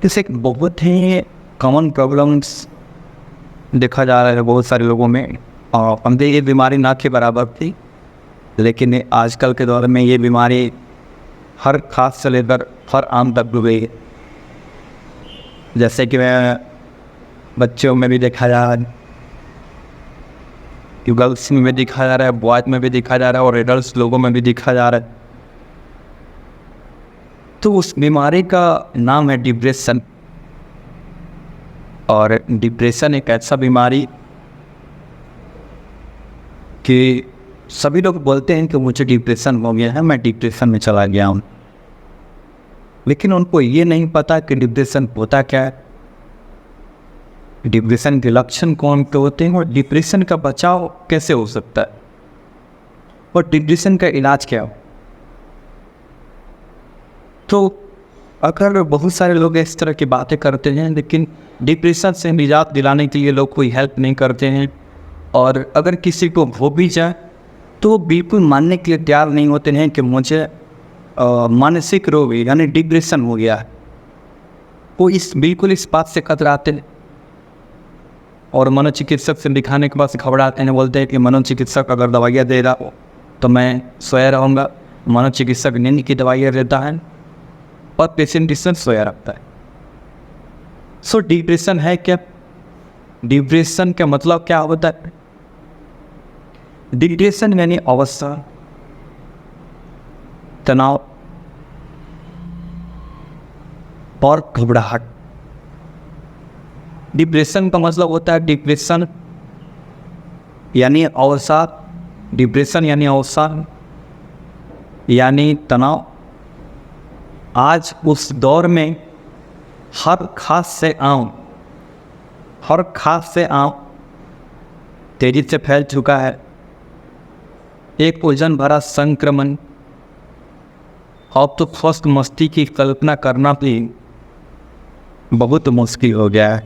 जैसे एक बहुत ही कॉमन प्रॉब्लम्स देखा जा रहा है बहुत सारे लोगों में। और पहले ये बीमारी ना के बराबर थी, लेकिन आजकल के दौर में ये बीमारी हर खास से लेकर हर आम तक हो गई है। जैसे कि मैं बच्चों में भी देखा जा रहा है, गर्ल्स में भी देखा जा रहा है, बॉयज में भी देखा जा रहा है और एडल्ट लोगों में भी देखा जा रहा है। तो उस बीमारी का नाम है डिप्रेशन। और डिप्रेशन एक ऐसा बीमारी कि सभी लोग बोलते हैं कि मुझे डिप्रेशन हो गया है, मैं डिप्रेशन में चला गया हूँ, लेकिन उनको ये नहीं पता कि डिप्रेशन होता क्या है, डिप्रेशन के लक्षण कौन से होते हैं और डिप्रेशन का बचाव कैसे हो सकता है और डिप्रेशन का इलाज क्या हो। तो अगर बहुत सारे लोग इस तरह की बातें करते हैं, लेकिन डिप्रेशन से निजात दिलाने के लिए लोग कोई हेल्प नहीं करते हैं। और अगर किसी को हो भी जाए तो बिल्कुल मानने के लिए तैयार नहीं होते हैं कि मुझे मानसिक रोग यानी डिप्रेशन हो गया है। वो बिल्कुल इस बात से कतराते हैं और मनोचिकित्सक से दिखाने के बाद घबराते हैं, बोलते हैं कि मनोचिकित्सक अगर दवाइयाँ दे रहा हो तो मैं सोया रहूँगा। मनोचिकित्सक नींद की दवाइयाँ देता है और पेशेंट इसमें सोया रखता है। सो डिप्रेशन है क्या? डिप्रेशन का मतलब क्या होता है? डिप्रेशन यानी अवस्था, तनाव और घबराहट। डिप्रेशन का मतलब होता है डिप्रेशन यानी अवसाद, डिप्रेशन यानी अवसाद यानी तनाव। आज उस दौर में हर खास से आम तेजी से फैल चुका है। एक उलझन भरा संक्रमण। अब तो स्वस्थ मस्ती की कल्पना करना भी बहुत मुश्किल हो गया है।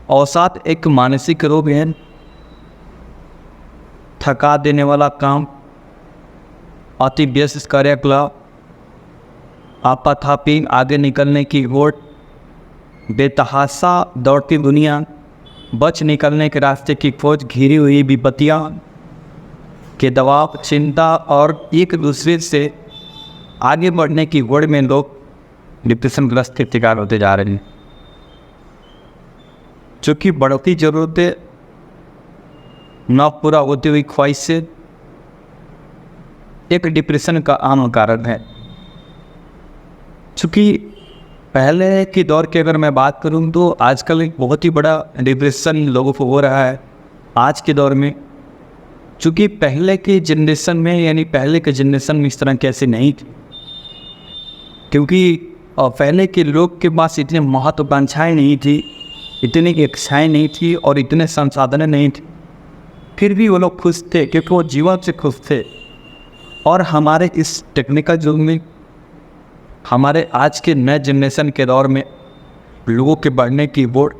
अवसाद एक मानसिक रोग है, थका देने वाला काम, अति व्यस्त कार्यकलाप, आपाधापी आगे निकलने की होड़, बेतहासा दौड़ती दुनिया, बच निकलने के रास्ते की खोज, घिरी हुई विपत्तियाँ के दबाव, चिंता और एक दूसरे से आगे बढ़ने की होड़ में लोग डिप्रेशन ग्रस्त के शिकार होते जा रहे हैं। चूँकि बढ़ती ज़रूरतें, न पूरा होती हुई ख्वाहिशें एक डिप्रेशन का आम कारण है। चूँकि पहले के दौर की अगर मैं बात करूं तो आजकल एक बहुत ही बड़ा डिप्रेशन लोगों को हो रहा है आज के दौर में। चूँकि पहले के जनरेशन में यानी पहले के जनरेशन में इस तरह कैसे नहीं थी, क्योंकि पहले के लोग के पास इतनी महत्वाकांक्षाएँ नहीं थी, इतनी इच्छाएँ नहीं थी और इतने संसाधन नहीं थे। फिर भी वो लोग खुश थे क्योंकि वो जीवन से खुश थे। और हमारे इस टेक्निकल युग में, हमारे आज के नए जनरेशन के दौर में लोगों के बढ़ने की बोझ,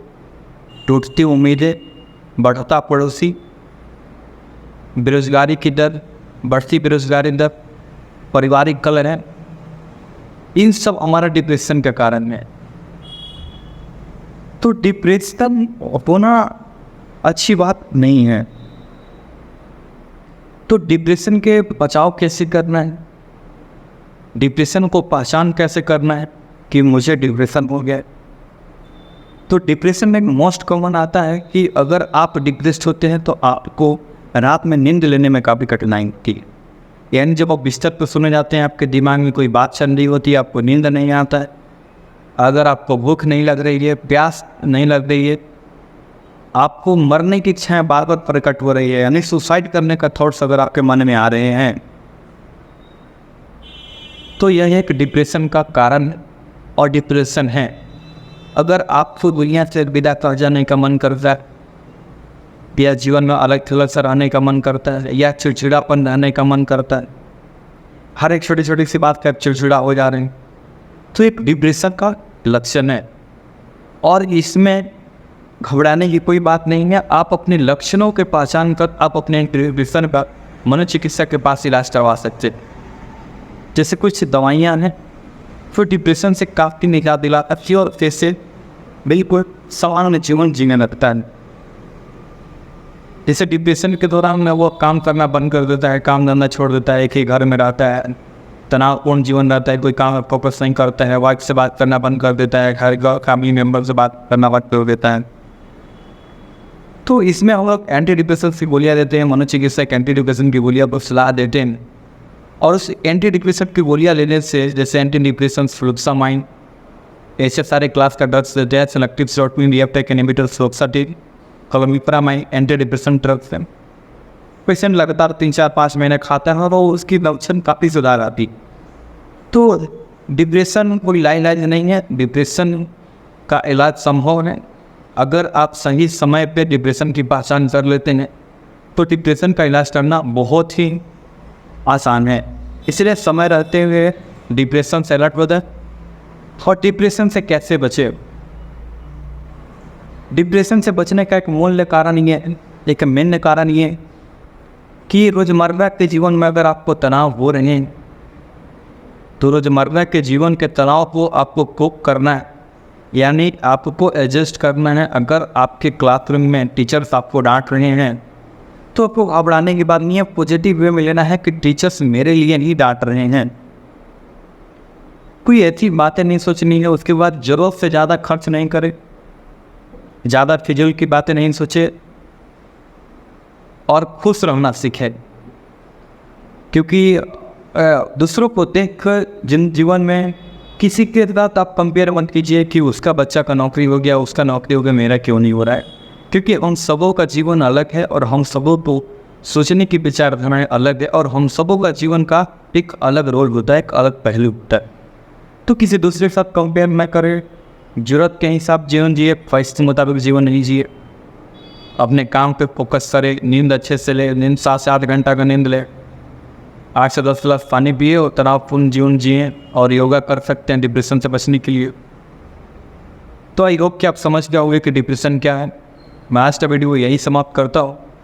टूटती उम्मीदें, बढ़ता पड़ोसी, बेरोजगारी की दर, बढ़ती बेरोजगारी दर, पारिवारिक कलह, इन सब हमारा डिप्रेशन का कारण है। तो डिप्रेशन होना अच्छी बात नहीं है। तो डिप्रेशन के बचाव कैसे करना है, डिप्रेशन को पहचान कैसे करना है कि मुझे डिप्रेशन हो गया है। तो डिप्रेशन में मोस्ट कॉमन आता है कि अगर आप डिप्रेस्ड होते हैं तो आपको रात में नींद लेने में काफ़ी कठिनाई होती है। यानी जब आप बिस्तर पर सोने जाते हैं, आपके दिमाग में कोई बात चल रही होती है, आपको नींद नहीं आता है। अगर आपको भूख नहीं लग रही है, प्यास नहीं लग रही है, आपको मरने की इच्छाएँ बार बार प्रकट हो रही है, यानी सुसाइड करने का थॉट्स अगर आपके मन में आ रहे हैं, तो यह एक डिप्रेशन का कारण और डिप्रेशन है। अगर आपको दुनिया से विदा कर जाने का मन करता है, या जीवन में अलग थलग सा रहने का मन करता है, या चिड़चिड़ापन रहने का मन करता है, हर एक छोटी छोटी सी बात का चिड़चिड़ा हो जा रहे हैं, तो एक डिप्रेशन का लक्षण है। और इसमें घबराने की कोई बात नहीं है। आप अपने लक्षणों के पहचान कर आप अपने डिप्रेशन का मनोचिकित्सक के पास इलाज करवा सकते हैं। जैसे कुछ दवाइयाँ हैं, फिर डिप्रेशन से काफ़ी निजात दिलाता है और जैसे बिल्कुल सामान्य जीवन जीने लगता है। जैसे डिप्रेशन के दौरान में वो काम करना बंद कर देता है, काम धंधा छोड़ देता है, एक ही घर में रहता है, तनावपूर्ण जीवन रहता है, कोई काम फोकस नहीं करता है, वाइफ से बात करना बंद कर देता है, घर का फैमिली मेम्बर से बात करना बंद कर देता है। तो इसमें हम लोग एंटी डिप्रेशन की गोलियाँ देते हैं, मनोचिकित्सक एंटी डिप्रेशन की गोलियाँ को सलाह देते हैं। और उस एंटी डिप्रेशन की गोलियाँ लेने से, जैसे एंटी डिप्रेशन, फ्लुक्सामाइन, ऐसे सारे क्लास का ड्रग्स देते हैं, selective serotonin reuptake inhibitor, fluoxetine, clomipramine, anti depression drugs हैं। पेशेंट लगातार 3-4-5 महीने खाता है और वो उसकी लक्षण काफ़ी सुधार आती। तो डिप्रेशन कोई इलाज नहीं है, डिप्रेशन का इलाज संभव है। अगर आप सही समय पे डिप्रेशन की पहचान कर लेते हैं तो डिप्रेशन का इलाज करना बहुत ही आसान है। इसलिए समय रहते हुए डिप्रेशन से अलर्ट हो जाए। और डिप्रेशन से कैसे बचे? डिप्रेशन से बचने का एक मूल कारण ये है, एक मेन कारण ये है कि रोज़मर्रा के जीवन में अगर आपको तनाव हो रहे हैं तो रोज़मर्रा के जीवन के तनाव को आपको कोप करना है, यानी आपको एडजस्ट करना है। अगर आपके क्लासरूम में टीचर्स आपको डांट रहे हैं तो आपको घबराने की बात नहीं है, पॉजिटिव वे में लेना है कि टीचर्स मेरे लिए ही डांट रहे हैं। कोई ऐसी बातें नहीं सोचनी है। उसके बाद ज़रूरत से ज़्यादा खर्च नहीं करें, ज़्यादा फिजूल की बातें नहीं सोचे और खुश रहना सीखें। क्योंकि दूसरों को देख कर जीवन में किसी के साथ आप कंपेयर मत कीजिए कि उसका बच्चा का नौकरी हो गया, उसका नौकरी हो गया, मेरा क्यों नहीं हो रहा है। क्योंकि हम सबों का जीवन अलग है और हम सबों को सोचने की विचारधाराएँ अलग है और हम सबों का जीवन का एक अलग रोल होता है, एक अलग पहलू होता है। तो किसी दूसरे के साथ कंपेयर न करें, ज़रूरत के हिसाब जीवन जिए, ख्वाहिश के मुताबिक जीवन नहीं जिए। अपने काम पे फोकस करें, नींद अच्छे से ले, नींद 7 से 8 घंटा का नींद ले, 8 से 10 गिलास पानी पिए और तनावपूर्ण जीवन जिए। और योगा कर सकते हैं डिप्रेशन से बचने के लिए। तो आई होप कि आप समझ गए होंगे कि डिप्रेशन क्या है। मैं आज का वीडियो यही समाप्त करता हूँ।